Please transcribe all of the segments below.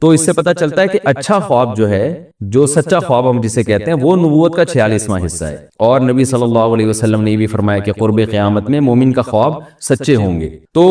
تو اس سے پتہ چلتا ہے کہ اچھا خواب جو ہے، جو سچا خواب ہم جسے کہتے ہیں، وہ نبوت کا 46واں حصہ ہے۔ اور نبی صلی اللہ علیہ وسلم نے یہ بھی فرمایا کہ قرب قیامت میں مومن کا خواب سچے ہوں گے۔ تو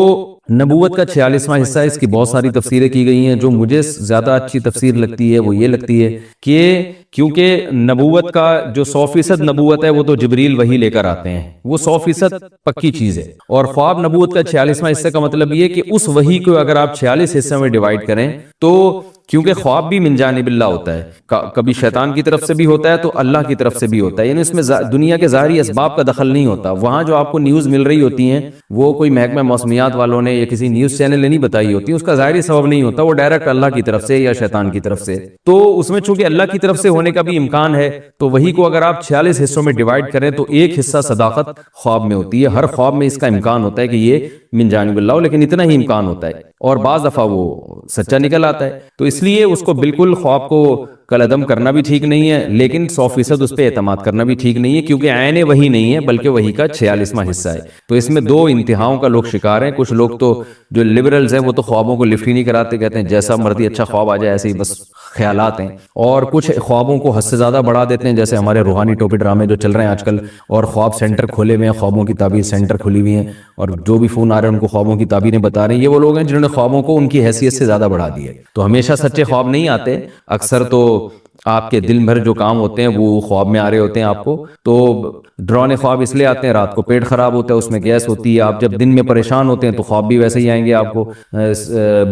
نبوت کا 46واں حصہ ہے، اس کی بہت ساری تفسیریں کی گئی ہیں۔ جو مجھے زیادہ اچھی تفسیر لگتی ہے وہ یہ لگتی ہے کہ کیونکہ نبوت کا جو 100% نبوت ہے وہ تو جبریل وحی لے کر آتے ہیں، وہ 100% پکی چیز ہے، اور خواب نبوت کا 46واں حصہ کا مطلب یہ کہ اس وحی کو اگر آپ 46 حصوں میں ڈیوائیڈ کریں تو، کیونکہ خواب بھی من جانب اللہ ہوتا ہے، کبھی شیطان کی طرف سے بھی ہوتا ہے تو اللہ کی طرف سے بھی ہوتا ہے، یعنی اس میں دنیا کے ظاہری اسباب کا دخل نہیں ہوتا۔ وہاں جو آپ کو نیوز مل رہی ہوتی ہیں وہ کوئی محکمہ موسمیات والوں نے یا کسی نیوز چینل نے نہیں بتائی ہوتی، اس کا ظاہری سبب نہیں ہوتا، وہ ڈائریکٹ اللہ کی طرف سے یا شیطان کی طرف سے۔ تو اس میں چونکہ اللہ کی طرف سے ہونے کا بھی امکان ہے، تو وہی کو اگر آپ 46 حصوں میں ڈیوائیڈ کریں تو ایک حصہ صداقت خواب میں ہوتی ہے۔ ہر خواب میں اس کا امکان ہوتا ہے کہ یہ من جانب اللہ ہو، لیکن اتنا ہی امکان ہوتا ہے، اور بعض دفعہ وہ سچا نکل آتا ہے۔ تو اس لیے اس کو بالکل خواب کو کالعدم کرنا بھی ٹھیک نہیں ہے، لیکن 100% اس پہ اعتماد کرنا بھی ٹھیک نہیں ہے، کیونکہ عین وہی نہیں ہے بلکہ وہی کا 46واں حصہ ہے۔ تو اس میں دو انتہاؤں کا لوگ شکار ہیں۔ کچھ لوگ تو جو لبرلز ہیں وہ تو خوابوں کو لفٹ ہی نہیں کراتے، کہتے ہیں جیسا مرضی اچھا خواب آ جائے ایسے ہی بس خیالات ہیں، اور کچھ خوابوں کو حد سے زیادہ بڑھا دیتے ہیں، جیسے ہمارے روحانی ٹوپی ڈرامے جو چل رہے ہیں آج کل، اور خواب سینٹر کھولے ہوئے ہیں، خوابوں کی تعبیر سینٹر کھلی ہوئی ہیں، اور جو بھی فون آ رہے ہیں ان کو خوابوں کی تعبیریں بتا رہے ہیں۔ یہ وہ لوگ ہیں جنہوں نے خوابوں کو ان کی حیثیت سے زیادہ بڑھا دیا ہے۔ تو ہمیشہ سچے خواب نہیں آتے، اکثر تو آپ کے دن بھر جو کام ہوتے ہیں وہ خواب میں آ رہے ہوتے ہیں آپ کو۔ تو ڈرانے خواب اس لیے آتے ہیں، رات کو پیٹ خراب ہوتا ہے، اس میں گیس ہوتی ہے، آپ جب دن میں پریشان ہوتے ہیں تو خواب بھی ویسے ہی آئیں گے آپ کو۔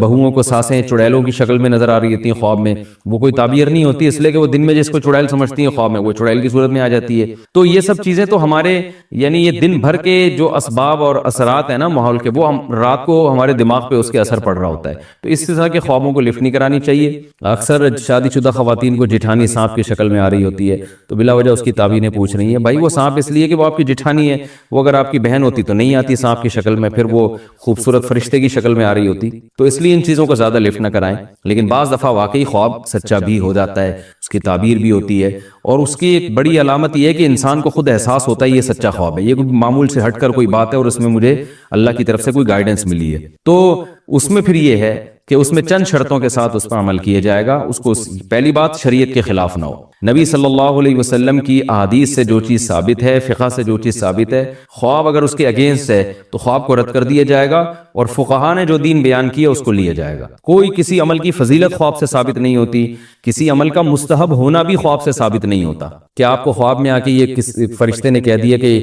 بہوؤں کو سانسیں چڑیلوں کی شکل میں نظر آ رہی ہوتی ہیں خواب میں، وہ کوئی تعبیر نہیں ہوتی، اس لیے کہ وہ دن میں جس کو چڑیل سمجھتی ہیں خواب میں وہ چڑیل کی صورت میں آ جاتی ہے۔ تو یہ سب چیزیں تو ہمارے یعنی یہ دن بھر کے جو اسباب اور اثرات ہیں نا ماحول کے، وہ ہم رات کو ہمارے دماغ پہ اس کے اثر پڑ رہا ہوتا ہے۔ تو اس طرح کے خوابوں کو لفٹ نہیں کرانی چاہیے۔ اکثر شادی شدہ خواتین کو جٹھانی سانپ کی شکل میں آ رہی ہوتی ہے، تو بلا وجہ اس کی تعبیریں پوچھ رہی ہیں۔ بھائی وہ سانپ اس لیے کہ وہ آپ کی جٹھانی ہے، وہ اگر آپ کی بہن ہوتی تو نہیں آتی سانپ کی شکل میں، پھر وہ خوبصورت فرشتے کی شکل میں آ رہی ہوتی۔ تو اس لیے ان چیزوں کو زیادہ لفٹ نہ کرائیں، لیکن بعض دفعہ واقعی خواب سچا بھی ہو جاتا ہے، اس کی تعبیر بھی ہوتی ہے، اور اس کی ایک بڑی علامت یہ ہے کہ انسان کو خود احساس ہوتا ہے یہ سچا خواب ہے، یہ کوئی معمول سے ہٹ کر کوئی بات ہے اور اس میں مجھے اللہ کی طرف سے کوئی گائیڈنس ملی ہے۔ تو اس میں پھر یہ ہے کہ اس میں چند شرطوں کے ساتھ اس پر عمل کیا جائے گا۔ اس کو پہلی بات شریعت کے خلاف نہ ہو، نبی صلی اللہ علیہ وسلم کی احادیث سے جو چیز ثابت ہے، فقہ سے جو چیز ثابت ہے، خواب اگر اس کے اگینسٹ ہے تو خواب کو رد کر دیا جائے گا، اور فقہاء نے جو دین بیان کیا اس کو لیا جائے گا۔ کوئی کسی عمل کی فضیلت خواب سے ثابت نہیں ہوتی، کسی عمل کا مستحب ہونا بھی خواب سے ثابت نہیں ہوتا کہ آپ کو خواب میں آ کے یہ کس فرشتے نے کہہ دیا کہ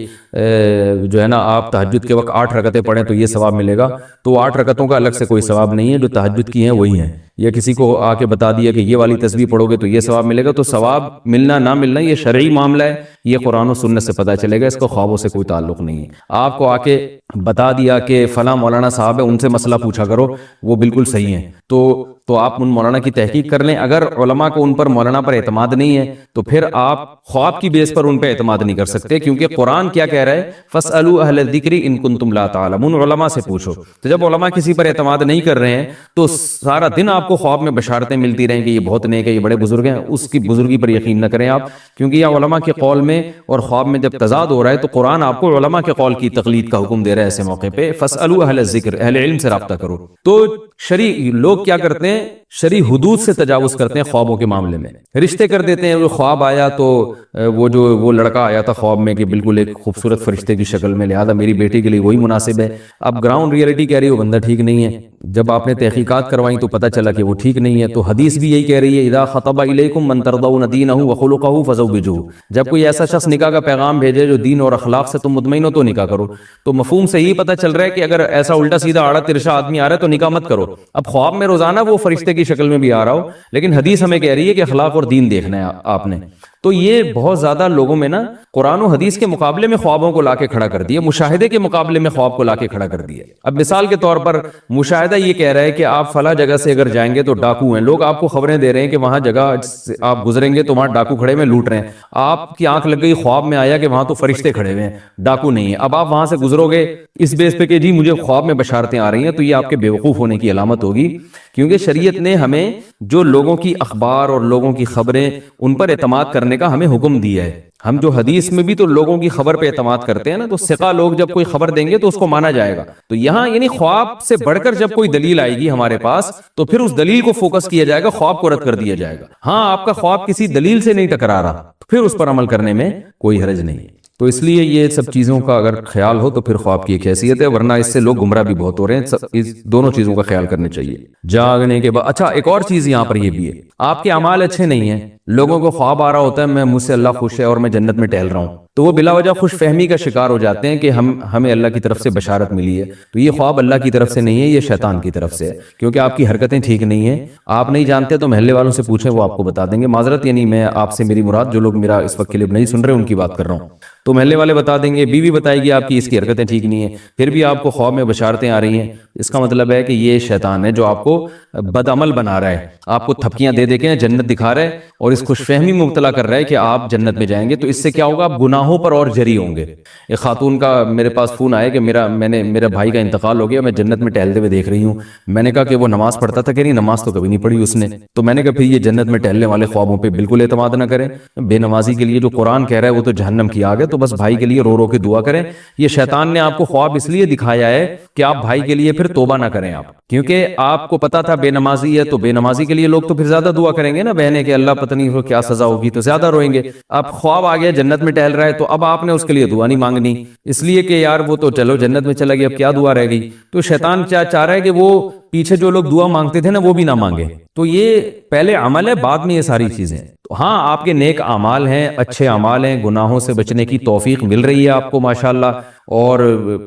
جو ہے نا آپ تہجد کے وقت 8 رکعتیں پڑھیں تو یہ ثواب ملے گا، تو 8 رکعتوں کا الگ سے کوئی ثواب نہیں ہے، جو تہجد کی ہیں وہی ہیں۔ یا کسی کو آ کے بتا دیا کہ یہ والی تسبیح پڑھو گے تو یہ ثواب ملے گا، تو ثواب ملنا نہ ملنا یہ شرعی معاملہ ہے، یہ قرآن و سنت سے پتہ چلے گا، اس کو خوابوں سے کوئی تعلق نہیں ہے۔ آپ کو آ کے بتا دیا کہ فلاں مولانا صاحب ہے ان سے مسئلہ پوچھا کرو، وہ بالکل صحیح ہیں، تو آپ ان مولانا کی تحقیق کر لیں۔ اگر علماء کو ان پر مولانا پر اعتماد نہیں ہے تو پھر آپ خواب کی بیس پر ان پہ اعتماد نہیں کر سکتے، کیونکہ قرآن کیا کہہ رہا ہے، فَاسْأَلُوا أَهْلَ الذِّكْرِ إِن كُنتُمْ لَا تَعْلَمُونَ، علماء سے پوچھو۔ تو جب علماء کسی پر اعتماد نہیں کر رہے ہیں تو سارا دن آپ کو خواب میں بشارتیں ملتی رہیں کہ یہ بہت نیک ہے، یہ بڑے بزرگ ہیں، اس کی بزرگی پر یقین نہ کریں آپ، کیونکہ یہ علماء کے قول میں اور خواب میں جب تضاد ہو رہا ہے تو قرآن آپ کو علماء کے قول کی تقلید کا حکم دے رہا ہے۔ ایسے موقع پہ فَاسْأَلُوا أَهْلَ الذِّكْرِ، اہل علم سے رابطہ کرو۔ تو شرعی لوگ کیا کرتے ہیں، شرعی حدود سے تجاوز کرتے ہیں خوابوں کے معاملے میں، رشتے کر دیتے ہیں۔ وہ خواب آیا تو وہ لڑکا آیا تھا خواب میں کہ بالکل ایک خوبصورت فرشتے کی شکل میں، لہذا میری بیٹی کے لیے وہی مناسب ہے۔ اب گراؤنڈ ریئلٹی کہہ رہی ہے وہ بندہ ٹھیک نہیں ہے، جب آپ نے تحقیقات کروائیں تو پتہ چلا کہ وہ ٹھیک نہیں ہے۔ تو حدیث بھی یہی کہہ رہی ہے، اذا خطب الیکم من ترضون دینہ وخلقہ فزوجوہ، جب کوئی ایسا شخص نکاح کا پیغام بھیجے جو دین اور اخلاق سے تم مطمئن ہو تو نکاح کرو۔ تو مفہوم سے یہی پتہ چل رہا ہے کہ اگر ایسا الٹا سیدھا آڑا ترشا آدمی آ رہا ہے تو نکاح مت کرو۔ اب خواب میں روزانہ وہ فرشتے کی شکل میں بھی آ رہا ہو، لیکن حدیث ہمیں کہہ رہی ہے کہ اخلاق اور دین دیکھنا ہے آپ نے۔ تو یہ بہت زیادہ لوگوں میں نا قرآن و حدیث کے مقابلے میں خوابوں کو لا کے کھڑا کر دیا، مشاہدے کے مقابلے میں خواب کو لا کے کھڑا کر دیا۔ اب مثال کے طور پر مشاہدہ یہ کہہ رہا ہے کہ آپ فلاں جگہ سے اگر جائیں گے تو ڈاکو ہیں، لوگ آپ کو خبریں دے رہے ہیں کہ وہاں جگہ آپ گزریں گے تو وہاں ڈاکو کھڑے ہوئے لوٹ رہے ہیں، آپ کی آنکھ لگ گئی، خواب میں آیا کہ وہاں تو فرشتے کھڑے ہوئے ہیں، ڈاکو نہیں ہے۔ اب آپ وہاں سے گزرو گے اس بیس پہ کہ جی مجھے خواب میں بشارتیں آ رہی ہیں، تو یہ آپ کے بیوقوف ہونے کی علامت ہوگی، کیونکہ شریعت نے ہمیں جو لوگوں کی اخبار اور لوگوں کی خبریں ان پر اعتماد کرنے کا ہمیں حکم دیا ہے. ہم جو حدیث میں بھی تو لوگوں کی خبر پہ اعتماد کرتے ہیں نا, تو ثقہ لوگ جب کوئی خبر دیں گے تو اس کو مانا جائے گا. تو یہاں یعنی خواب سے بڑھ کر جب کوئی دلیل آئے گی ہمارے پاس تو پھر اس دلیل کو فوکس کیا جائے گا, خواب کو رد کر دیا جائے گا. ہاں آپ کا خواب کسی دلیل سے نہیں ٹکرا رہا تو پھر اس پر عمل کرنے میں کوئی حرج نہیں. تو اس لیے یہ سب چیزوں کا اگر خیال ہو تو پھر خواب کی ایک حیثیت ہے, ورنہ اس سے لوگ گمراہ بھی بہت ہو رہے ہیں. اس دونوں چیزوں کا خیال کرنے چاہیے جاگنے کے بعد. اچھا ایک اور چیز یہاں پر یہ بھی ہے, آپ کے اعمال اچھے نہیں ہیں, لوگوں کو خواب آ رہا ہوتا ہے میں مجھ سے اللہ خوش ہے اور میں جنت میں ٹہل رہا ہوں, تو وہ بلا وجہ خوش فہمی کا شکار ہو جاتے ہیں کہ ہمیں اللہ کی طرف سے بشارت ملی ہے. تو یہ خواب اللہ کی طرف سے نہیں ہے, یہ شیطان کی طرف سے ہے, کیونکہ آپ کی حرکتیں ٹھیک نہیں ہیں. آپ نہیں جانتے تو محلے والوں سے پوچھیں, وہ آپ کو بتا دیں گے. معذرت یعنی میں آپ سے میری مراد جو لوگ میرا اس وقت کلپ نہیں سن رہے ان کی بات کر رہا ہوں. تو محلے والے بتا دیں گے, بیوی بتائے گی آپ کی اس کی حرکتیں ٹھیک نہیں ہیں, پھر بھی آپ کو خواب میں بشارتیں آ رہی ہیں. اس کا مطلب ہے کہ یہ شیطان ہے جو آپ کو بد عمل بنا رہا ہے, آپ کو تھپکیاں دے کے جنت دکھا رہا ہے اور اس خوش فہمی میں مبتلا کر رہا ہے کہ آپ جنت میں جائیں گے. تو اس سے کیا ہوگا, آپ گناہوں پر اور جری ہوں گے. ایک خاتون کا میرے پاس فون آیا کہ میرے بھائی کا انتقال ہو گیا, میں جنت میں ٹہلتے ہوئے دیکھ رہی ہوں. میں نے کہا کہ وہ نماز پڑھتا تھا کہ نہیں, نماز تو کبھی نہیں پڑھی اس نے. تو میں نے کہا پھر یہ جنت میں ٹہلنے والے خوابوں پہ بالکل اعتماد نہ کریں. بے نمازی کے لیے جو قرآن کہہ رہا ہے وہ تو جہنم کی آگ ہے, تو بس بھائی کے لیے رو رو کے دعا کریں. یہ شیطان نے آپ کو خواب اس لیے دکھایا ہے کہ آپ بھائی کے لیے پھر توبہ نہ کریں آپ, کیونکہ آپ کو پتا تھا بے نمازی ہے, تو بے نمازی کے لیے لوگ تو پھر زیادہ دعا کریں گے نا بہنیں کہ اللہ پتہ نہیں ہو کیا سزا ہوگی, تو زیادہ روئیں گے. اب خواب آ گیا جنت میں ٹہل رہا ہے, تو اب آپ نے اس کے لیے دعا نہیں مانگنی, اس لیے کہ یار وہ تو چلو جنت میں چلا گیا, اب کیا دعا رہ گئی. تو شیطان چاہ رہا ہے کہ وہ پیچھے جو لوگ دعا مانگتے تھے نا وہ بھی نہ مانگے. تو یہ پہلے عمل ہے, بعد میں یہ ساری چیزیں. تو ہاں آپ کے نیک اعمال ہیں, اچھے اعمال ہیں, گناہوں سے بچنے کی توفیق مل رہی ہے آپ کو ماشاءاللہ, اور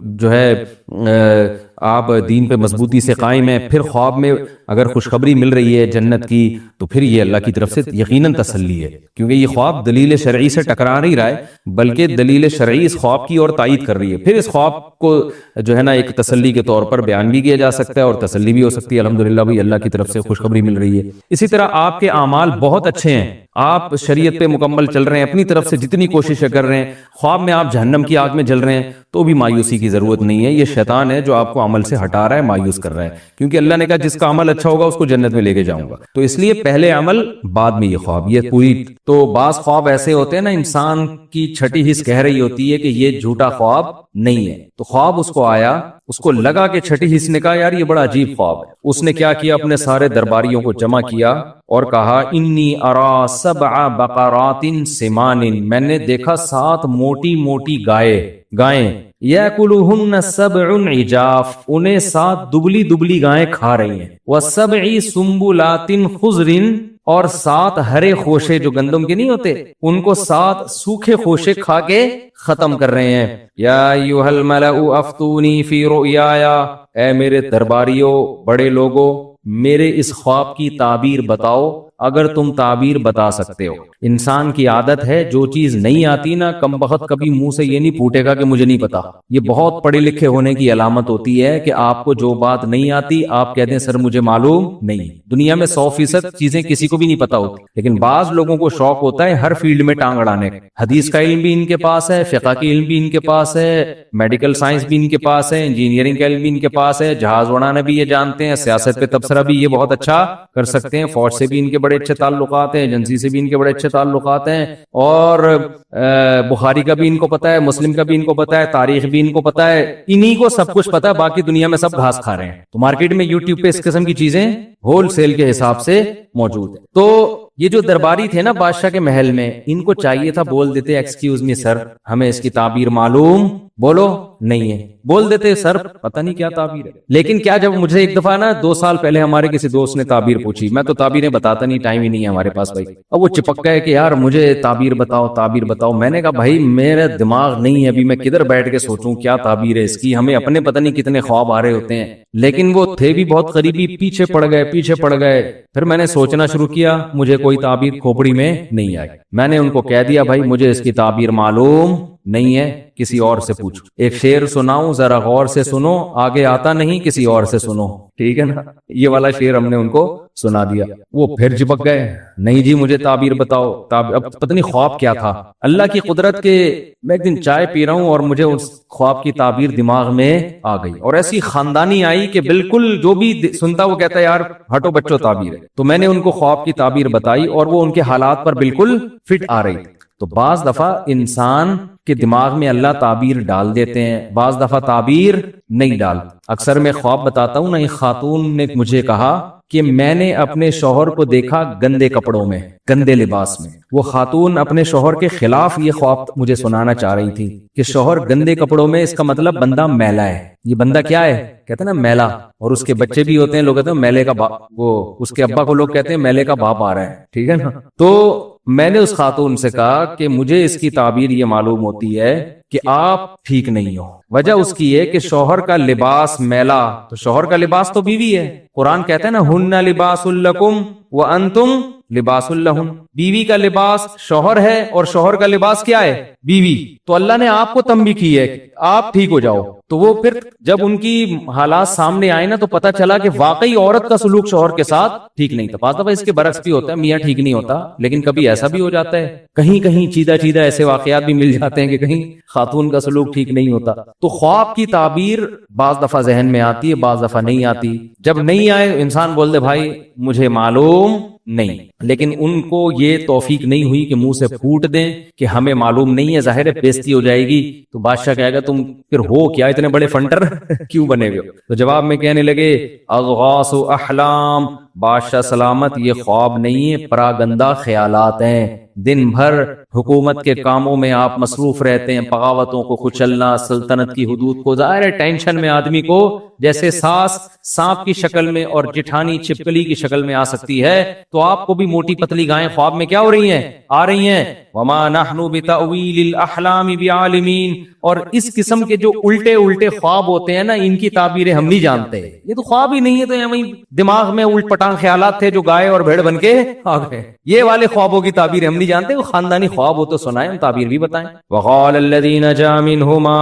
جو ہے آپ دین پہ مضبوطی سے قائم ہیں. پھر خواب میں اگر خوشخبری مل رہی ہے جنت کی تو پھر یہ اللہ کی طرف سے یقیناً تسلی ہے, کیونکہ یہ خواب دلیل شرعی سے ٹکرا نہیں رہا ہے بلکہ دلیل شرعی اس خواب کی اور تائید کر رہی ہے. پھر اس خواب کو جو ہے نا ایک تسلی کے طور پر بیان بھی کیا جا سکتا ہے اور تسلی بھی ہو سکتی ہے, الحمدللہ بھائی اللہ کی طرف سے خوشخبری مل رہی ہے. اسی طرح آپ کے اعمال بہت اچھے ہیں, آپ شریعت پہ مکمل چل رہے ہیں, اپنی طرف سے جتنی کوششیں کر رہے ہیں, خواب میں آپ جہنم کی آگ میں جل رہے ہیں, تو بھی مایوسی کی ضرورت نہیں ہے. یہ شیطان ہے جو آپ کو عمل سے ہٹا رہا ہے, مایوس کر رہا ہے, کیونکہ اللہ نے کہا جس کا عمل اچھا ہوگا اس کو جنت میں لے کے جاؤں گا. تو اس لیے پہلے عمل بعد میں یہ خواب, یہ پوری. تو بعض خواب ایسے ہوتے ہیں نا, انسان کی چھٹی حص کہہ رہی ہوتی ہے کہ یہ جھوٹا خواب نہیں ہے, تو خواب اس کو آیا, اس کو لگا کہ چھٹی حص نے کہا یار یہ بڑا عجیب خواب ہے. اس نے کیا کیا, اپنے سارے درباریوں کو جمع کیا اور کہا انی ارا سبع بقرات سمان, میں نے دیکھا 7 موٹی موٹی گائیں, یاکلوہن سبع عجاف, انہیں 7 دبلی دبلی گائیں کھا رہی ہیں, وسبع سنبلات خضر, اور 7 ہرے خوشے جو گندم کے نہیں ہوتے ان کو 7 سوکھے خوشے کھا کے ختم کر رہے ہیں. یا ایھا الملأ افتونی فی رؤیایا, اے میرے درباریوں بڑے لوگوں میرے اس خواب کی تعبیر بتاؤ اگر تم تعبیر بتا سکتے ہو. انسان کی عادت ہے جو چیز نہیں آتی نا, کم بخت کبھی منہ سے یہ نہیں پھوٹے گا کہ مجھے نہیں پتا. یہ بہت پڑھے لکھے ہونے کی علامت ہوتی ہے کہ آپ کو جو بات نہیں آتی آپ کہتے ہیں سر مجھے معلوم نہیں. دنیا میں 100% چیزیں کسی کو بھی نہیں پتا ہوتی, لیکن بعض لوگوں کو شوق ہوتا ہے ہر فیلڈ میں ٹانگ اڑانے کا. حدیث کا علم بھی ان کے پاس ہے, فقہ کا علم بھی ان کے پاس ہے, میڈیکل سائنس بھی ان کے پاس ہے, انجینئرنگ کا علم بھی ان کے پاس ہے, جہاز اڑانا بھی یہ جانتے ہیں, سیاست پہ تبصرہ بھی یہ بہت اچھا کر سکتے ہیں, فوج سے بھی ان کے بڑے اچھے تعلقات ہیں, ایجنسی سے بھی ان کے بڑے اچھے تعلقات ہیں, اور بخاری کا بھی ان کو پتا ہے, مسلم کا بھی ان کو پتا ہے, تاریخ بھی ان کو پتا ہے, انہی کو سب کچھ پتا ہے, باقی دنیا میں سب گھاس کھا رہے ہیں. تو مارکیٹ میں یوٹیوب پہ اس قسم کی چیزیں ہول سیل کے حساب سے موجود ہیں. تو یہ جو درباری تھے نا بادشاہ کے محل میں, ان کو چاہیے تھا بول دیتے ایکسکیوز می سر ہمیں اس کی تعبیر معلوم بولو نہیں ہے, بول دیتے سر پتہ نہیں کیا تعبیر ہے. لیکن کیا جب مجھے ایک دفعہ نا 2 سال پہلے ہمارے کسی دوست نے تعبیر پوچھی, میں تو تعبیریں بتاتا نہیں, ٹائم ہی نہیں ہے ہمارے پاس بھائی. اب وہ چپک گئے کہ یار مجھے تعبیر بتاؤ. میں نے کہا بھائی میرا دماغ نہیں ہے ابھی, میں کدھر بیٹھ کے سوچوں کیا تعبیر ہے اس کی, ہمیں اپنے پتہ نہیں کتنے خواب آ رہے ہوتے ہیں. لیکن وہ تھے بھی بہت قریبی, پیچھے پڑ گئے. پھر میں نے سوچنا شروع کیا, مجھے کوئی تعبیر کھوپڑی میں نہیں آئی. میں نے ان کو کہہ دیا بھائی مجھے اس کی تعبیر معلوم نہیں ہے کسی اور سے پوچھو. ایک شعر سناؤں ذرا غور سے سنو, آگے آتا نہیں کسی اور سے سنو, ٹھیک ہے نا. یہ والا شعر ہم نے ان کو سنا دیا. وہ پھر چپک گئے, نہیں جی مجھے تعبیر بتاؤ. اب پتہ نہیں خواب کیا تھا. اللہ کی قدرت کے میں ایک دن چائے پی رہا ہوں اور مجھے اس خواب کی تعبیر دماغ میں آ گئی, اور ایسی خاندانی آئی کہ بالکل جو بھی سنتا وہ کہتا ہے یار ہٹو بچوں تعبیر ہے. تو میں نے ان کو خواب کی تعبیر بتائی اور وہ ان کے حالات پر بالکل فٹ آ رہی. تو بعض دفعہ انسان کے دماغ میں اللہ تعبیر ڈال دیتے ہیں, بعض دفعہ تعبیر نہیں ڈال. اکثر میں خواب بتاتا ہوں نا, ایک خاتون نے مجھے کہا کہ میں نے اپنے شوہر کو دیکھا گندے کپڑوں میں, گندے لباس میں. وہ خاتون اپنے شوہر کے خلاف یہ خواب مجھے سنانا چاہ رہی تھی کہ شوہر گندے کپڑوں میں, اس کا مطلب بندہ میلا ہے. یہ بندہ کیا ہے, کہتے ہیں نا میلا, اور اس کے بچے بھی ہوتے ہیں, لوگ کہتے ہیں میلے کا وہ اس کے ابا کو لوگ کہتے ہیں میلے کا باپ آ رہا ہے, ٹھیک ہے نا. تو میں نے اس خاتون سے کہا کہ مجھے اس کی تعبیر یہ معلوم ہوتی ہے کہ آپ ٹھیک نہیں ہو. وجہ اس کی ہے کہ شوہر کا لباس میلا, تو شوہر کا لباس تو بیوی ہے. قرآن کہتا ہے نا ہن لباس لکم وانتم لباس لہن, بیوی کا لباس شوہر ہے اور شوہر کا لباس کیا ہے, بیوی. تو اللہ نے آپ کو تنبیہ کی ہے کہ آپ ٹھیک ہو جاؤ. تو وہ پھر جب ان کی حالات سامنے آئے نا تو پتا چلا کہ واقعی عورت کا سلوک شوہر کے ساتھ ٹھیک نہیں تھا. بعض دفعہ اس کے برعکس بھی ہوتا ہے, میاں ٹھیک نہیں ہوتا, لیکن کبھی ایسا بھی ہو جاتا ہے, کہیں کہیں چیدہ چیدہ ایسے واقعات بھی مل جاتے ہیں کہ کہیں خاتون کا سلوک ٹھیک نہیں ہوتا. تو خواب کی تعبیر بعض دفعہ ذہن میں آتی ہے, بعض دفعہ نہیں آتی. جب نہیں آئے انسان بول دے بھائی مجھے معلوم نہیں, لیکن ان کو یہ توفیق نہیں ہوئی کہ منہ سے پھوٹ دیں کہ ہمیں معلوم نہیں ہے. ظاہر ہے بےزتی ہو جائے گی, تو بادشاہ کہے گا تم پھر ہو کیا, اتنے بڑے فنٹر کیوں بنے ہوئے. تو جواب میں کہنے لگے اغواص احلام, بادشاہ سلامت یہ خواب نہیں ہے, پراگندہ خیالات ہیں. دن بھر حکومت کے کاموں میں آپ مصروف رہتے ہیں, بغاوتوں کو کچلنا, سلطنت کی حدود کو, ظاہر ہے ٹینشن میں آدمی کو جیسے ساس سانپ کی شکل میں اور جٹھانی چھپکلی کی شکل میں آ سکتی ہے, تو آپ کو بھی موٹی پتلی گائیں خواب میں کیا ہو رہی ہیں, آ رہی ہیں. وما نحن بتأویل الاحلام بعالمین, اور اس قسم کے جو الٹے الٹے خواب ہوتے ہیں نا, ان کی تعبیریں ہم نہیں جانتے. یہ تو خواب ہی نہیں ہے, تو ہمیں دماغ میں الٹ پٹانگ خیالات تھے جو گائے اور بھیڑ بن کے آ گئے. یہ والے خوابوں کی تعبیر ہم نہیں جانتے. وہ خاندانی خواب ہو تو سنائیں, ہم تعبیر بھی بتائیں. وقال الذی نجا منہما,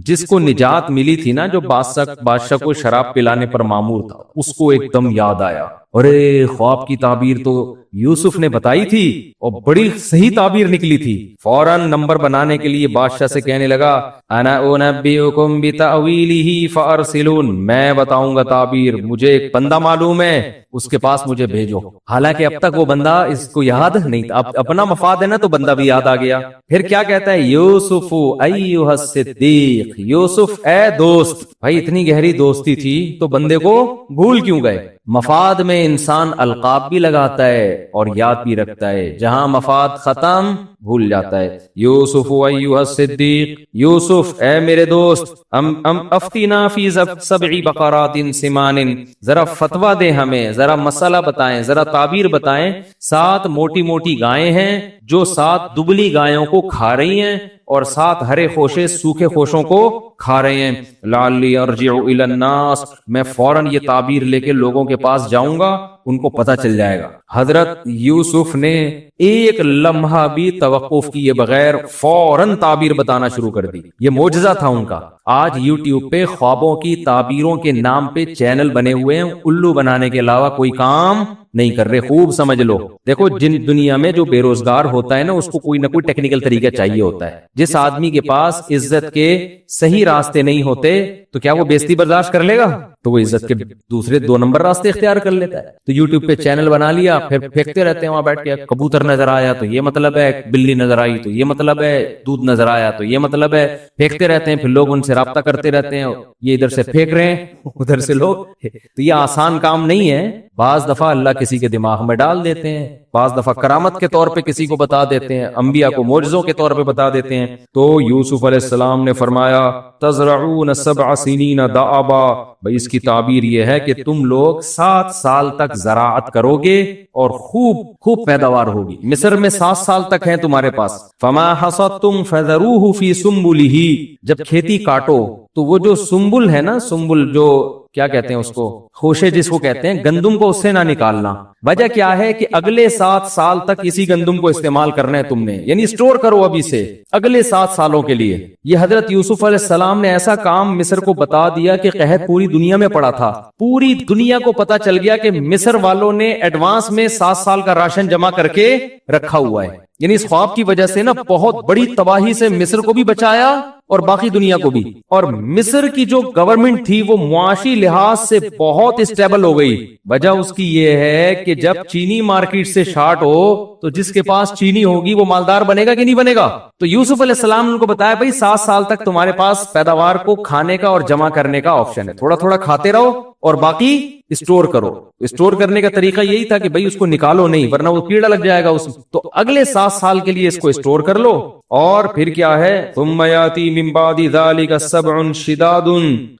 جس کو نجات ملی تھی نا, جو بادشاہ کو شراب پلانے پر مامور تھا, اس کو ایک دم یاد آیا, ارے خواب کی تعبیر تو یوسف نے بتائی تھی اور بڑی صحیح تعبیر نکلی تھی. فوراً نمبر بنانے کے لیے بادشاہ سے کہنے لگا انا انبئکم بتأویلہ فارسلون, میں بتاؤں گا تعبیر, مجھے ایک بندہ معلوم ہے, اس کے پاس مجھے بھیجو. حالانکہ اب تک وہ بندہ اس کو یاد نہیں تھا, اب اپنا مفاد ہے نا تو بندہ بھی یاد آ گیا. پھر کیا کہتا ہے, یوسف ایھا الصدیق, یوسف اے دوست. بھائی اتنی گہری دوستی تھی تو بندے کو بھول کیوں گئے. مفاد میں انسان القاب بھی لگاتا ہے اور یاد بھی رکھتا ہے, جہاں مفاد ختم بھول جاتا ہے. یوسف ایھا الصدیق, یوسف اے میرے دوست, افتینا فی سبع بقرات سمان, ذرا فتویٰ دیں ہمیں, ذرا مسئلہ بتائیں, ذرا تعبیر بتائیں. 7 موٹی موٹی گائیں ہیں جو 7 دبلی گایوں کو کھا رہی ہیں, اور 7 ہرے خوشے سوکھے خوشوں کو کھا رہے ہیں. لعلی ارجع الی الناس, میں فوراً یہ تعبیر لے کے لوگوں کے پاس جاؤں گا, ان کو پتہ چل جائے گا. حضرت یوسف نے ایک لمحہ بھی توقف کیے بغیر فوراً تعبیر بتانا شروع کر دی. یہ معجزہ تھا ان کا. آج یوٹیوب پہ خوابوں کی تعبیروں کے نام پہ چینل بنے ہوئے ہیں, الو بنانے کے علاوہ کوئی کام نہیں کر رہے. خوب سمجھ لو. دیکھو جن دنیا میں جو بے روزگار ہوتا ہے نا, اس کو کوئی نہ کوئی ٹیکنیکل طریقہ چاہیے ہوتا ہے. جس آدمی کے پاس عزت کے صحیح راستے نہیں ہوتے تو کیا وہ بےزتی برداشت کر لے گا, تو وہ عزت کے دوسرے 2 نمبر راستے اختیار کر لیتا ہے. تو یوٹیوب پہ چینل بنا لیا, پھر پھینکتے رہتے ہیں وہاں بیٹھ کے, کبوتر نظر آیا تو یہ مطلب ہے, بلی نظر آئی تو یہ مطلب ہے, دودھ نظر آیا تو یہ مطلب ہے. پھینکتے رہتے ہیں, پھر لوگ ان سے رابطہ کرتے رہتے ہیں, یہ ادھر سے پھینک رہے ہیں ادھر سے لوگ. تو یہ آسان کام نہیں ہے. بعض دفعہ اللہ کسی کے دماغ میں ڈال دیتے ہیں, بعض دفعہ کرامت کے طور پہ کسی کو بتا دیتے ہیں, انبیاء کو معجزوں کے طور پہ بتا دیتے ہیں. تو یوسف علیہ السلام نے فرمایا تزرعون 7 سنین دأبا, بھئی اس کی تعبیر یہ ہے کہ تم لوگ 7 سال تک زراعت کرو گے اور خوب پیداوار ہوگی. مصر میں 7 سال تک ہیں تمہارے پاس. فما حصدتم فذروه فی سنبلہ, جب کھیتی کاٹو تو وہ جو سنبل ہے نا, سنبل جو کیا کہتے ہیں اس کو, خوشے جس کو کہتے ہیں, گندم کو اس سے نہ نکالنا. وجہ کیا ہے کہ اگلے 7 سال تک اسی گندم کو استعمال کرنا ہے تم نے, یعنی اسٹور کرو ابھی سے اگلے 7 سالوں کے لیے. یہ حضرت یوسف علیہ السلام نے ایسا کام مصر کو بتا دیا کہ قحط پوری دنیا میں پڑا تھا. پوری دنیا کو پتا چل گیا کہ مصر والوں نے ایڈوانس میں 7 سال کا راشن جمع کر کے رکھا ہوا ہے. یعنی اس خواب کی وجہ سے نا بہت بڑی تباہی سے مصر کو بھی بچایا اور باقی دنیا کو بھی. اور مصر کی جو گورنمنٹ تھی وہ معاشی لحاظ سے بہت اسٹیبل ہو گئی. وجہ اس کی یہ ہے کہ جب چینی مارکیٹ سے شارٹ ہو تو جس کے پاس چینی ہوگی وہ مالدار بنے گا کہ نہیں بنے گا. تو یوسف علیہ السلام نے ان کو بتایا بھائی 7 سال تک تمہارے پاس پیداوار کو کھانے کا اور جمع کرنے کا آپشن ہے, تھوڑا تھوڑا کھاتے رہو اور باقی اسٹور کرو. اسٹور کرنے کا طریقہ یہی تھا کہ بھئی اس کو نکالو نہیں ورنہ وہ کیڑا لگ جائے گا اس میں. تو اگلے 7 سال کے لیے اس کو اسٹور کر لو. اور پھر کیا ہے, ثم یاتی من بعد ذلک 7 شداد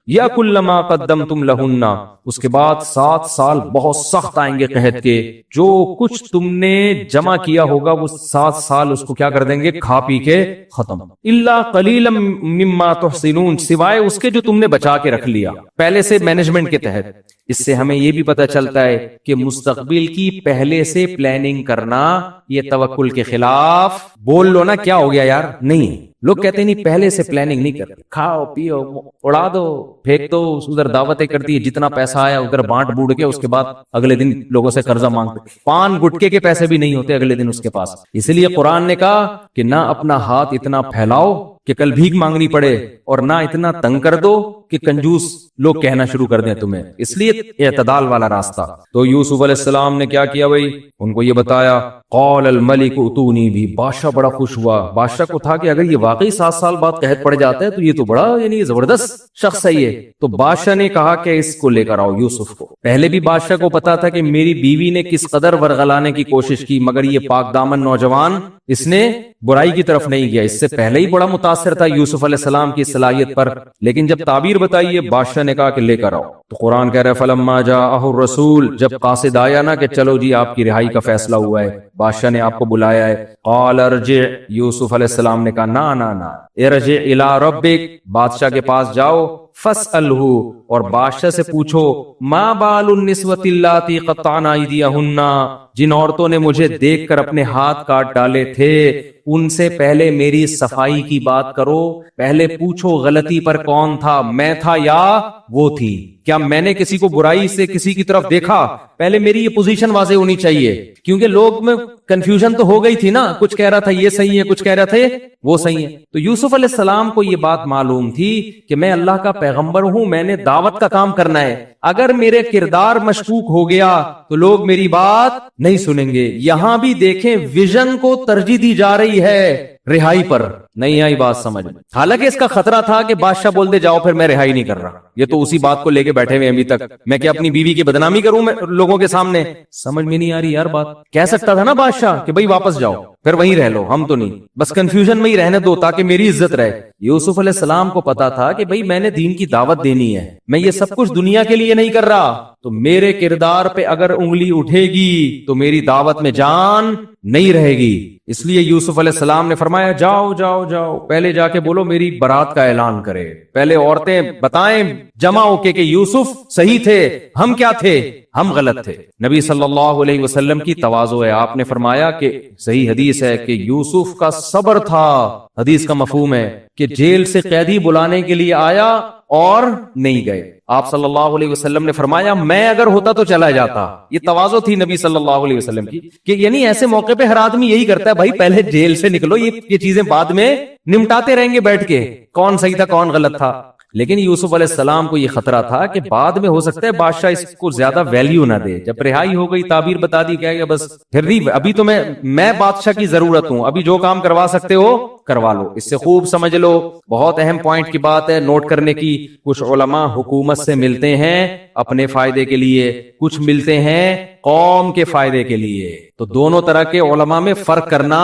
یاکل ما قدمتم لہن, اس کے بعد 7 سال بہت سخت آئیں گے قحط کے, جو کچھ تم نے جمع کیا ہوگا وہ 7 سال اس کو کیا کر دیں گے, کھا پی کے ختم. الا قلیلا مما تحسنون, سوائے اس کے جو تم نے بچا کے رکھ لیا پہلے سے مینجمنٹ کے تحت. اس سے ہمیں یہ بھی پتہ چلتا ہے کہ مستقبل کی پہلے سے پلاننگ کرنا یہ توکل کے خلاف. بول لو نا کیا ہو گیا یار, نہیں. لوگ کہتے ہیں نہیں پہلے سے پلاننگ نہیں کرتے, کھاؤ پیو اڑا دو پھینک دو, ادھر دعوتیں کر دی, جتنا پیسہ آیا ادھر بانٹ بوٹ کے اس کے بعد اگلے دن لوگوں سے قرضہ مانگتے. پان گٹکے کے پیسے بھی نہیں ہوتے اگلے دن اس کے پاس. اس لیے قرآن نے کہا کہ نہ اپنا ہاتھ اتنا پھیلاؤ کہ کل بھیک مانگنی پڑے, اور نہ اتنا تنگ کر دو کہ کنجوس لوگ کہنا شروع کر دیں تمہیں. اس لیے اعتدال والا راستہ. تو یوسف علیہ السلام نے کیا کیا بھائی, ان کو یہ بتایا. قال الملک اتونی بھی, بادشاہ بڑا خوش ہوا. بادشاہ کو تھا کہ اگر یہ واقعی 7 سال بعد قحط پڑ جاتا ہے تو یہ تو بڑا یعنی زبردست شخص ہے یہ. تو بادشاہ نے کہا کہ اس کو لے کر آؤ یوسف کو. پہلے بھی بادشاہ کو پتا تھا کہ میری بیوی نے کس قدر ورغلانے کی کوشش کی, مگر یہ پاک دامن نوجوان اس نے برائی کی طرف نہیں گیا. اس سے پہلے ہی بڑا متاثر تھا یوسف علیہ السلام کی صلاحیت پر. لیکن جب تعبیر بتائیے بادشاہ نے کہا کہ لے کر آؤ. تو قرآن کہہ رہا ہے فلما جاءہ الرسول, جب قاصد آیا نا کہ چلو جی آپ کی رہائی کا فیصلہ ہوا ہے, بادشاہ نے آپ کو بلایا ہے. قال ارجع, یوسف علیہ السلام نے کہا نا ارجع الی ربک, بادشاہ کے پاس جاؤ. فاسألہ, اور بادشاہ سے پوچھو. ما بال النسوۃ اللاتی قطعن ایدیہن, جن عورتوں نے مجھے دیکھ کر اپنے ہاتھ کاٹ ڈالے تھے ان سے پہلے میری صفائی کی بات کرو. پہلے پوچھو غلطی پر کون تھا, میں تھا یا وہ تھی. کیا میں نے کسی کو برائی سے کسی کی طرف دیکھا؟ پہلے میری یہ پوزیشن واضح ہونی چاہیے, کیونکہ لوگ میں کنفیوژن تو ہو گئی تھی نا, کچھ کہہ رہا تھا یہ صحیح ہے, کچھ کہہ رہا تھے وہ صحیح ہے. تو یوسف علیہ السلام کو یہ بات معلوم تھی کہ میں اللہ کا پیغمبر ہوں, میں نے دعوت کا کام کرنا ہے. اگر میرے کردار مشکوک ہو گیا تو لوگ میری بات نہیں سنیں گے. یہاں بھی دیکھیں ویژن کو ترجیح دی جا رہی ہے رہائی پر. نہیں آئی بات سمجھ میں؟ حالانکہ اس کا خطرہ تھا کہ بادشاہ بول دے جاؤ پھر میں رہائی نہیں کر رہا. یہ تو اسی بات کو لے کے بیٹھے ہوئے ابھی تک, میں کیا اپنی بیوی کی بدنامی کروں میں لوگوں کے سامنے؟ سمجھ میں نہیں آ رہی یار بات. کہہ سکتا تھا نا بادشاہ کہ بھائی واپس جاؤ پھر وہیں رہ لو, ہم تو نہیں, بس کنفیوژن میں ہی رہنے دو تاکہ میری عزت رہے. یوسف علیہ السلام کو پتا تھا کہ بھئی میں نے دین کی دعوت دینی ہے, میں یہ سب کچھ دنیا کے لیے نہیں کر رہا. تو میرے کردار پہ اگر انگلی اٹھے گی تو میری دعوت میں جان نہیں رہے گی. اس لیے یوسف علیہ السلام نے فرمایا جاؤ جاؤ جاؤ, پہلے جا کے بولو میری برات کا اعلان کرے. پہلے عورتیں بتائیں جمع ہو کے کہ یوسف صحیح تھے, ہم کیا تھے, ہم غلط تھے. نبی صلی اللہ علیہ وسلم کی تواضع ہے. آپ نے فرمایا کہ صحیح حدیث ہے کہ یوسف کا صبر تھا. حدیث کا مفہوم ہے کہ جیل سے قیدی بلانے کے لیے آیا اور نہیں گئے. آپ صلی اللہ علیہ وسلم نے فرمایا میں اگر ہوتا تو چلا جاتا. یہ تواضع تھی نبی صلی اللہ علیہ وسلم کی کہ یعنی ایسے موقع پہ ہر آدمی یہی کرتا ہے, بھائی پہلے جیل سے نکلو, یہ چیزیں بعد میں نمٹاتے رہیں گے بیٹھ کے, کون صحیح تھا کون غلط تھا. لیکن یوسف علیہ السلام کو یہ خطرہ تھا کہ بعد میں ہو سکتا ہے بادشاہ اس کو زیادہ ویلیو نہ دے. جب رہائی ہو گئی تعبیر بتا دی کیا بس پھر نہیں, ابھی تو میں بادشاہ کی ضرورت ہوں, ابھی جو کام کروا سکتے ہو کروا لو. اس سے خوب سمجھ لو, بہت اہم پوائنٹ کی بات ہے نوٹ کرنے کی. کچھ علماء حکومت سے ملتے ہیں اپنے فائدے کے لیے, کچھ ملتے ہیں قوم کے فائدے کے لیے. تو دونوں طرح کے علماء میں فرق کرنا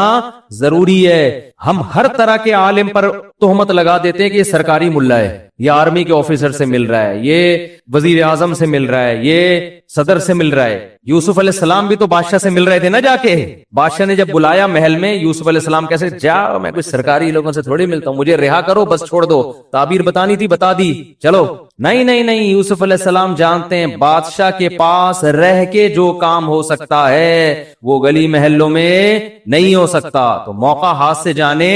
ضروری ہے. ہم ہر طرح کے عالم پر تہمت لگا دیتے ہیں کہ یہ سرکاری ملا ہے, یہ آرمی کے آفیسر سے مل رہا ہے, یہ وزیر اعظم سے مل رہا ہے, یہ صدر سے مل رہا ہے. یوسف علیہ السلام بھی تو بادشاہ سے مل رہے تھے نا جا کے. بادشاہ نے جب بلایا محل میں, یوسف علیہ السلام کیسے جا, میں کچھ سرکاری لوگوں سے تھوڑی ملتا ہوں, مجھے رہا کرو بس چھوڑ دو. تعبیر بتانی تھی بتا دی, چلو نہیں نہیں نہیں، یوسف علیہ السلام جانتے ہیں بادشاہ کے پاس رہ کے جو کام ہو سکتا ہے وہ گلی محلوں میں نہیں ہو سکتا، تو موقع ہاتھ سے جانے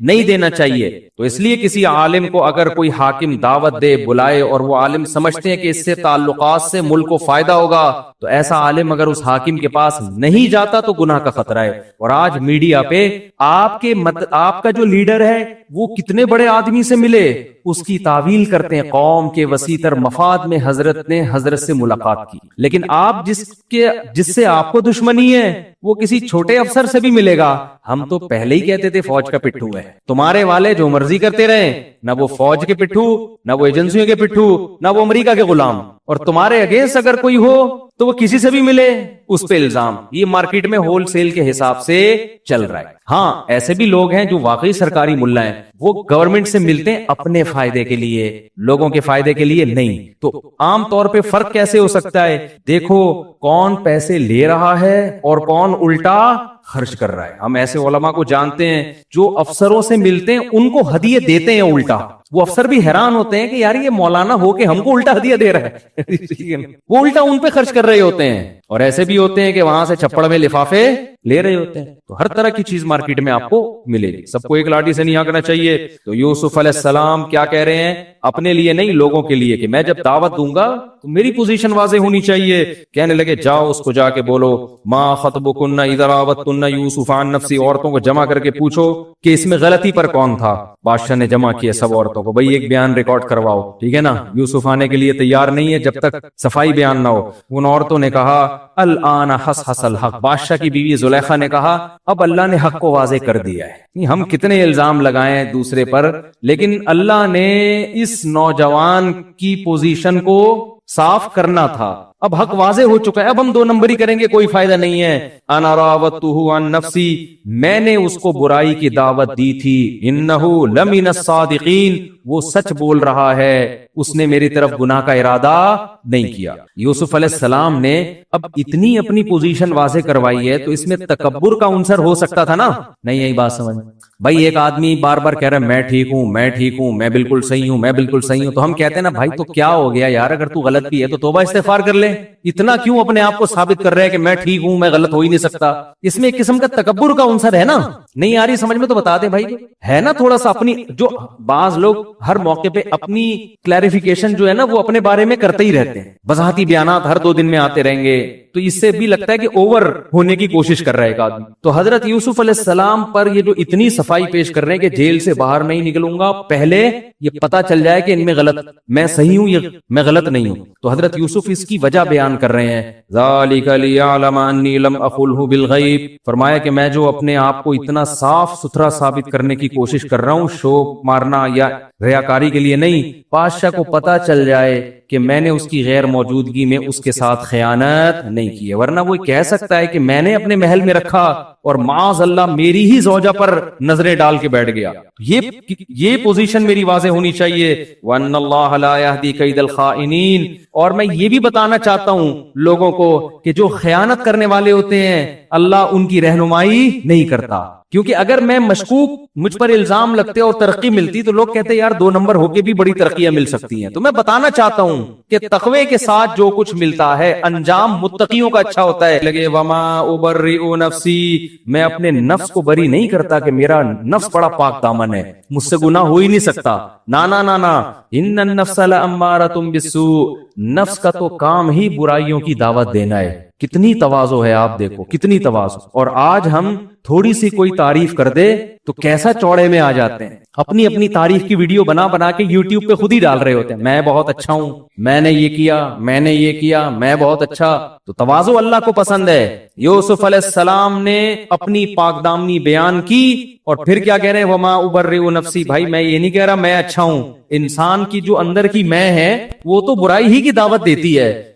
نہیں دینا چاہیے۔ تو اس لیے کسی عالم کو اگر کوئی حاکم دعوت دے بلائے اور وہ عالم سمجھتے ہیں کہ اس سے تعلقات سے ملک کو فائدہ ہوگا، تو ایسا عالم اگر اس حاکم کے پاس نہیں جاتا تو گناہ کا خطرہ ہے۔ اور آج میڈیا پہ آپ کا جو لیڈر ہے وہ کتنے بڑے آدمی سے ملے، اس کی تعویل کرتے ہیں، قوم کے وسیع تر مفاد میں حضرت نے حضرت سے ملاقات کی، لیکن آپ جس سے آپ کو دشمنی ہے وہ کسی چھوٹے افسر سے بھی ملے گا۔ ہم تو پہلے ہی کہتے تھے فوج کا پٹھو ہے، تمہارے والے جو مرضی کرتے رہے، نہ وہ فوج کے پٹھو، نہ وہ ایجنسیوں کے پٹھو، نہ وہ امریکہ کے غلام، اور تمہارے اگینسٹ اگر کوئی ہو تو وہ کسی سے بھی ملے اس پہ الزام۔ یہ مارکیٹ میں ہول سیل کے حساب سے چل رہا ہے۔ ہاں ایسے بھی لوگ ہیں جو واقعی سرکاری ملا ہیں، وہ گورنمنٹ سے ملتے ہیں اپنے فائدے کے لیے، لوگوں کے فائدے کے لیے نہیں۔ تو عام طور پہ فرق کیسے ہو سکتا ہے؟ دیکھو کون پیسے لے رہا ہے اور کون الٹا خرچ کر رہا ہے۔ ہم ایسے علماء کو جانتے ہیں جو افسروں سے ملتے ہیں ان کو ہدیے دیتے ہیں الٹا، وہ افسر بھی حیران ہوتے ہیں کہ یار یہ مولانا ہو کے ہم کو الٹا ہدیہ دے رہا ہے وہ الٹا ان پہ خرچ کر رہے ہوتے ہیں۔ اور ایسے بھی ہوتے ہیں کہ وہاں سے چھپڑ میں لفافے لے رہے ہوتے ہیں۔ تو ہر طرح کی چیز مارکیٹ میں آپ کو ملے گی، سب کو ایک لاٹھی سے نہیں ہانکنا چاہیے۔ تو یوسف علیہ السلام کیا کہہ رہے ہیں؟ اپنے لیے نہیں، لوگوں کے لیے، کہ میں جب دعوت دوں گا تو میری پوزیشن واضح ہونی چاہیے۔ کہنے لگے جاؤ اس کو جا کے بولو ما خطبکن اذا راوتن یوسف عن نفسی، عورتوں کو جمع کر کے پوچھو کہ اس میں غلطی پر کون تھا۔ بادشاہ نے جمع کیے سب عورتوں کو، بھئی ایک بیان ریکارڈ کرواؤ، ٹھیک ہے نا؟ یوسف آنے کے لیے تیار نہیں ہے جب تک صفائی بیان نہ ہو۔ ان عورتوں نے کہا الآن حس الحق، بادشاہ کی بیوی زلیخا نے کہا اب اللہ نے حق کو واضح کر دیا ہے۔ ہم کتنے الزام لگائیں دوسرے پر، لیکن اللہ نے اس نوجوان کی پوزیشن کو صاف کرنا تھا، اب حق واضح ہو چکا ہے، اب ہم دو نمبری کریں گے کوئی فائدہ نہیں ہے۔ انا راودتہ عن نفسی، میں نے اس کو برائی کی دعوت دی تھی، انہ لمن الصادقین، وہ سچ بول رہا ہے، اس نے میری طرف گناہ کا ارادہ نہیں کیا۔ یوسف علیہ السلام نے اب اتنی اپنی پوزیشن واضح کروائی ہے تو اس میں تکبر کا عنصر ہو سکتا تھا نا؟ نہیں، یہی بات سمجھ بھائی، ایک آدمی بار بار کہہ رہا ہے میں ٹھیک ہوں، میں ٹھیک ہوں، میں بالکل صحیح ہوں، میں بالکل صحیح ہوں، تو ہم کہتے ہیں نا بھائی تو کیا ہو گیا یار، اگر تو غلط بھی ہے تو توبہ استغفار کر لے، اتنا کیوں اپنے آپ کو ثابت کر رہے ہیں کہ میں ٹھیک ہوں، میں غلط ہو ہی نہیں سکتا؟ اس میں ایک قسم کا تکبر کا عنصر ہے نا؟ نہیں آ رہی سمجھ میں تو بتا دیں بھائی، ہے نا تھوڑا سا اپنی، جو بعض لوگ ہر موقع پہ اپنی کلیریفیکیشن جو ہے نا وہ اپنے بارے میں کرتے ہی رہتے ہیں، وضاحتی بیانات ہر 2 دن میں آتے رہیں گے، تو اس سے بھی لگتا ہے کہ اوور ہونے کی کوشش کر رہا ہے ایک آدمی۔ تو حضرت یوسف علیہ السلام پر یہ جو اتنی صفائی پیش کر رہے ہیں کہ جیل سے باہر نہیں نکلوں گا، پہلے یہ پتا چل جائے کہ ان میں غلط، میں صحیح ہوں یا میں غلط نہیں ہوں۔ تو حضرت یوسف اس کی وجہ بیان کر رہے ہیں، ذالک لیعلم انی لم اخلہ بالغیب، فرمایا کہ میں جو اپنے آپ کو اتنا صاف ستھرا ثابت کرنے کی کوشش کر رہا ہوں، شو مارنا یا ریاکاری کے لیے نہیں، بادشاہ کو پتا چل جائے کہ میں نے اس کی غیر موجودگی میں اس کے ساتھ خیانت نہیں کی ہے، ورنہ وہ کہہ سکتا ہے کہ میں نے اپنے محل میں رکھا اور معاذ اللہ میری ہی زوجہ پر نظریں ڈال کے بیٹھ گیا۔ یہ پوزیشن میری واضح ہونی چاہیے۔ وَأَنَّ اللَّهَ لَا يَهْدِي كَيْدَ الْخَائِنِينَ، اور میں یہ بھی بتانا چاہتا ہوں لوگوں کو کہ جو خیانت کرنے والے ہوتے ہیں اللہ ان کی رہنمائی نہیں کرتا، کیونکہ اگر میں مشکوک، مجھ پر الزام لگتے اور ترقی ملتی تو لوگ کہتے یار 2 نمبر ہو کے بھی بڑی ترقیاں مل سکتی ہیں۔ تو میں بتانا چاہتا ہوں کہ تقوی کے ساتھ جو کچھ ملتا ہے انجام متقیوں کا اچھا ہوتا ہے۔ لگے وما ابرئ نفسی، میں اپنے نفس کو بری نہیں کرتا کہ میرا نفس بڑا پاک دامن ہے، مجھ سے گناہ ہو ہی نہیں سکتا، نا نا نا نا، ان النفس لامارۃ بالسوء، نفس کا تو کام ہی برائیوں کی دعوت دینا ہے۔ کتنی تواضع ہے، آپ دیکھو کتنی تواضع۔ اور آج ہم تھوڑی سی کوئی تعریف کر دے تو کیسا چوڑے میں آ جاتے ہیں، اپنی اپنی تعریف کی ویڈیو بنا بنا کے یوٹیوب پہ خود ہی ڈال رہے ہوتے ہیں، میں بہت اچھا ہوں، میں نے یہ کیا، میں نے یہ کیا، میں بہت اچھا۔ تو تواضع اللہ کو پسند ہے۔ یوسف علیہ السلام نے اپنی پاک دامنی بیان کی اور پھر کیا کہہ رہے ہیں، وما ابرئ نفسی، بھائی میں یہ نہیں کہہ رہا میں اچھا ہوں، انسان کی جو اندر کی میں ہے وہ تو برائی ہی کی دعوت دیتی ہے،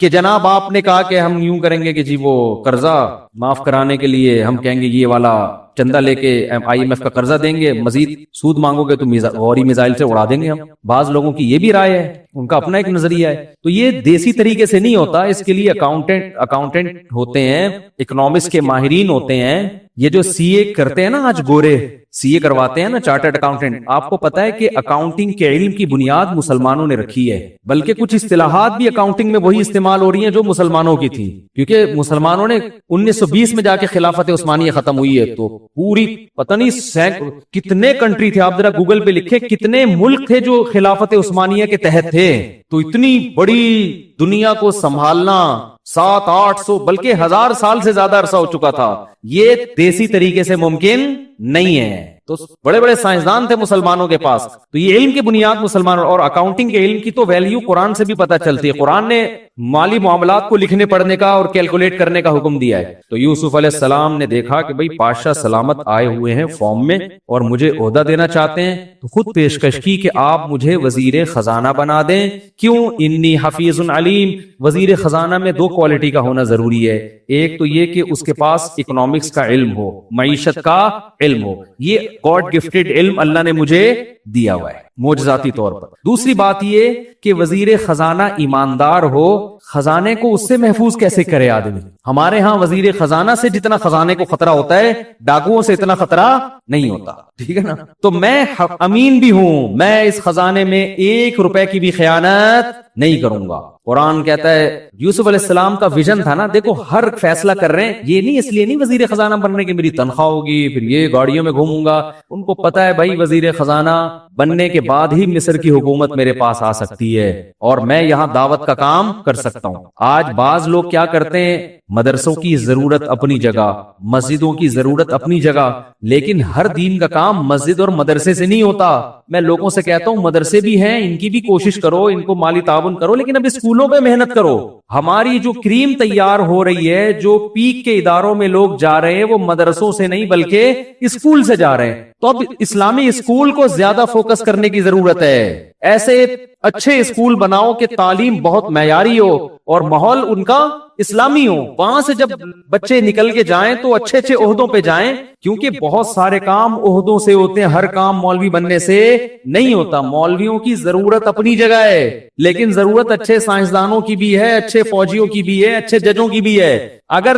کہ جناب آپ نے کہا کہ ہم یوں کریں گے کہ جی وہ قرضہ معاف کرانے کے لیے ہم کہیں گے یہ والا چندہ لے کے IMF کا قرضہ دیں گے، مزید سود مانگو گے تو غوری میزائل سے اڑا دیں گے ہم. بعض لوگوں کی یہ بھی رائے ہے، ان کا اپنا ایک نظریہ ہے. تو یہ دیسی طریقے سے نہیں ہوتا، اس کے لیے اکاؤنٹنٹ ہوتے ہیں، اکنامکس کے ماہرین ہوتے ہیں. یہ جو CA کرتے ہیں نا آج گورے CA کرواتے ہیں نا چارٹرڈ اکاؤنٹنٹ، آپ کو پتا ہے کہ اکاؤنٹنگ کے علم کی بنیاد مسلمانوں نے رکھی ہے، بلکہ کچھ اصطلاحات بھی اکاؤنٹنگ میں وہی استعمال ہو رہی ہیں جو مسلمانوں کی تھی، کیونکہ مسلمانوں نے 1920 میں جا کے خلافت عثمانیہ ختم ہوئی ہے. تو پوری پتہ نہیں کتنے کنٹری تھے، آپ ذرا گوگل پہ لکھے کتنے ملک تھے جو خلافت عثمانیہ کے تحت تھے. تو اتنی بڑی دنیا کو سنبھالنا 700-800 بلکہ 1000 سال سے زیادہ عرصہ ہو چکا تھا. یہ دیسی طریقے سے ممکن نہیں ہے. تو بڑے بڑے سائنسدان تھے مسلمانوں کے پاس. تو یہ علم کی بنیاد مسلمانوں، اور اکاؤنٹنگ کے علم کی تو ویلیو قرآن سے بھی پتہ چلتی ہے. قرآن نے مالی معاملات کو لکھنے پڑھنے کا اور کیلکولیٹ کرنے کا حکم دیا ہے. تو یوسف علیہ السلام نے دیکھا کہ بھئی بادشاہ سلامت آئے ہوئے ہیں فارم میں اور مجھے عہدہ دینا چاہتے ہیں، تو خود پیشکش کی کہ آپ مجھے وزیر خزانہ بنا دیں. کیوں؟ انی حفیظ علیم. وزیر خزانہ میں 2 کوالٹی کا ہونا ضروری ہے. ایک تو یہ کہ اس کے پاس اکنامکس کا علم ہو، معیشت کا علم ہو. یہ گاڈ گفٹڈ علم اللہ نے مجھے دیا ہوا ہے معجزاتی طور پر. دوسری بات یہ کہ وزیر خزانہ ایماندار ہو. خزانے کو اس سے محفوظ کیسے کرے آدمی؟ ہمارے ہاں وزیر خزانہ سے جتنا خزانے کو خطرہ ہوتا ہے ڈاکوؤں سے اتنا خطرہ نہیں ہوتا، ٹھیک ہے نا. تو میں امین بھی ہوں، میں اس خزانے میں 1 روپے کی بھی خیانت نہیں کروں گا. قرآن کہتا ہے یوسف علیہ السلام کا ویژن تھا نا، دیکھو ہر فیصلہ کر رہے ہیں یہ نہیں اس لیے نہیں وزیر خزانہ بننے کی میری تنخواہ ہوگی پھر یہ گاڑیوں میں گھوموں گا. ان کو پتا ہے بھائی وزیر خزانہ بننے کے بعد ہی مصر کی حکومت میرے پاس آ سکتی ہے اور میں یہاں دعوت کا کام کر سکتا ہوں. آج بعض لوگ کیا کرتے ہیں، مدرسوں کی ضرورت اپنی جگہ، مسجدوں کی ضرورت اپنی جگہ، لیکن ہر دین کا کام مسجد اور مدرسے سے نہیں ہوتا. میں لوگوں سے کہتا ہوں مدرسے بھی ہیں، ان کی بھی کوشش کرو، ان کو مالی تعاون کرو، لیکن اب اسکولوں پہ محنت کرو. ہماری جو کریم تیار ہو رہی ہے، جو پیک کے اداروں میں لوگ جا رہے ہیں وہ مدرسوں سے نہیں بلکہ اسکول سے جا رہے ہیں. تو اب اسلامی اسکول کو زیادہ فوکس کرنے کی ضرورت ہے. ایسے اچھے اسکول بناؤ کہ تعلیم بہت معیاری ہو اور ماحول ان کا اسلامی ہو. وہاں سے جب بچے نکل کے جائیں تو اچھے اچھے عہدوں پہ جائیں، کیونکہ بہت سارے کام عہدوں سے ہوتے ہیں، ہر کام مولوی بننے سے نہیں ہوتا. مولویوں کی ضرورت اپنی جگہ ہے، لیکن ضرورت اچھے سائنسدانوں کی بھی ہے، اچھے فوجیوں کی بھی ہے، اچھے ججوں کی بھی ہے. اگر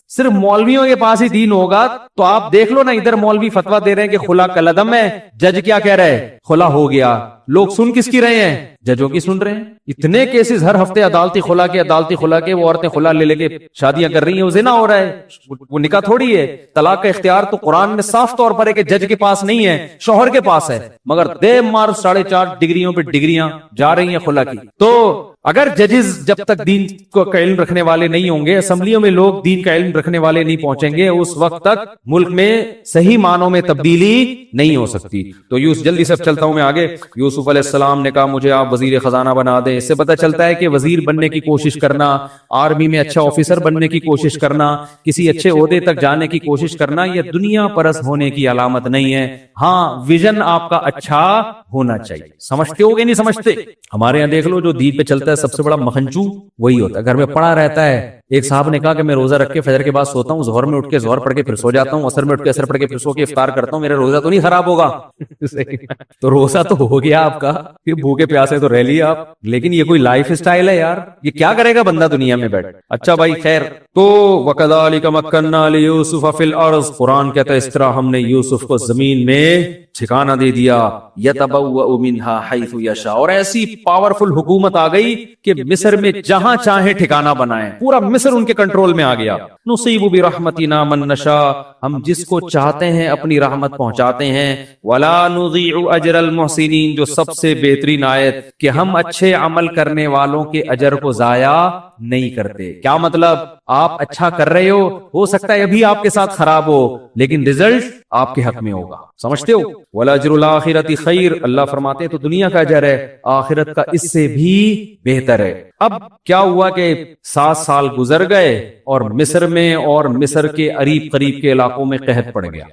صرف مولویوں کے پاس ہی دین ہوگا تو آپ دیکھ لو نا، ادھر مولوی فتویٰ دے رہے ہیں کہ خلا کلعدم ہے، جج کیا کہہ رہے ہیں؟ خلا ہو گیا. لوگ سن کس کی رہے ہیں؟ ججوں کی سن رہے ہیں. اتنے کیسز ہر ہفتے عدالتی خلا کے وہ عورتیں خلا لے کے شادیاں کر رہی ہیں، وہ زنا ہو رہا ہے، وہ نکاح تھوڑی ہے. طلاق کا اختیار تو قرآن میں صاف طور پر ہے کہ جج کے پاس نہیں ہے، شوہر کے پاس ہے، مگر دے مار 4.5 ڈگریوں پہ ڈگریاں جا رہی ہیں خلا کی. تو اگر ججز جب تک دین کا علم رکھنے والے نہیں ہوں گے، اسمبلیوں میں لوگ دین کا علم رکھنے والے نہیں پہنچیں گے، اس وقت تک ملک میں صحیح معنوں میں تبدیلی نہیں ہو سکتی. تو جلدی سے چلتا ہوں میں آگے. یوسف علیہ السلام نے کہا مجھے آپ وزیر خزانہ بنا دیں. اس سے پتہ چلتا ہے کہ وزیر بننے کی کوشش کرنا، آرمی میں اچھا آفیسر بننے کی کوشش کرنا، کسی اچھے عہدے تک جانے کی کوشش کرنا، یہ دنیا پرست ہونے کی علامت نہیں ہے. ہاں ویژن آپ کا اچھا ہونا چاہیے. سمجھتے ہو گے نہیں سمجھتے؟ ہمارے یہاں دیکھ لو جو دین پہ چلتا ہے سب سے بڑا مکھنچو وہی ہوتا ہے، گھر میں پڑا رہتا ہے. ایک صاحب نے کہا کہ میں روزہ رکھ کے فجر کے بعد سوتا ہوں، ظہر میں اٹھ کے ظہر پڑھ کے پھر سو جاتا ہوں، عصر میں اٹھ کے عصر پڑھ کے پھر سو کے افطار کرتا ہوں، میرا روزہ تو نہیں خراب ہوگا؟ تو روزہ تو ہو گیا آپ کا، پھر بھوکے پیاسے تو رہ لیے آپ، لیکن یہ کوئی لائف سٹائل ہے یار؟ یہ کیا کرے گا بندہ دنیا میں بیٹھ؟ اچھا بھائی خیر. تو وَكَذَلِكَ مَكَّنَّا لِيُوسُفَ فِي الْأَرْضِ، قرآن کہتا ہے اس طرح ہم نے یوسف کو زمین میں ٹھکانہ دے دیا. يَتَبَوَّأُ مِنْهَا حَيْثُ يَشَاءُ، اور ایسی پاورفل حکومت آ گئی کہ مصر میں جہاں چاہیں ٹھکانہ بنائیں، پورا مصر ان کے کنٹرول میں آ گیا. نُصِيبُ بِرَحْمَتِنَا مَن نَشَاءُ، ہم جس کو چاہتے ہیں اپنی رحمت پہنچاتے ہیں. وَلَا نُضِيعُ أَجْرَ الْمُحْسِنِينَ، جو سب سے بہترین آیت کہ ہم اچھے عمل کرنے والوں کے اجر کو ضائع نہیں کرتے. کیا مطلب؟ آپ اچھا کر رہے ہو سکتا ہے ابھی آپ کے ساتھ خراب ہو لیکن رزلٹ آپ کے حق میں ہوگا. سمجھتے ہو؟ وَلَأَجْرُ الْآخِرَةِ خَيْرٌ، اللہ فرماتے ہیں تو دنیا کا اجر ہے، آخرت کا اس سے بھی بہتر ہے. اب کیا ہوا کہ 7 سال گزر گئے اور مصر میں اور مصر کے قریب کے علاقوں میں قحط پڑ گیا.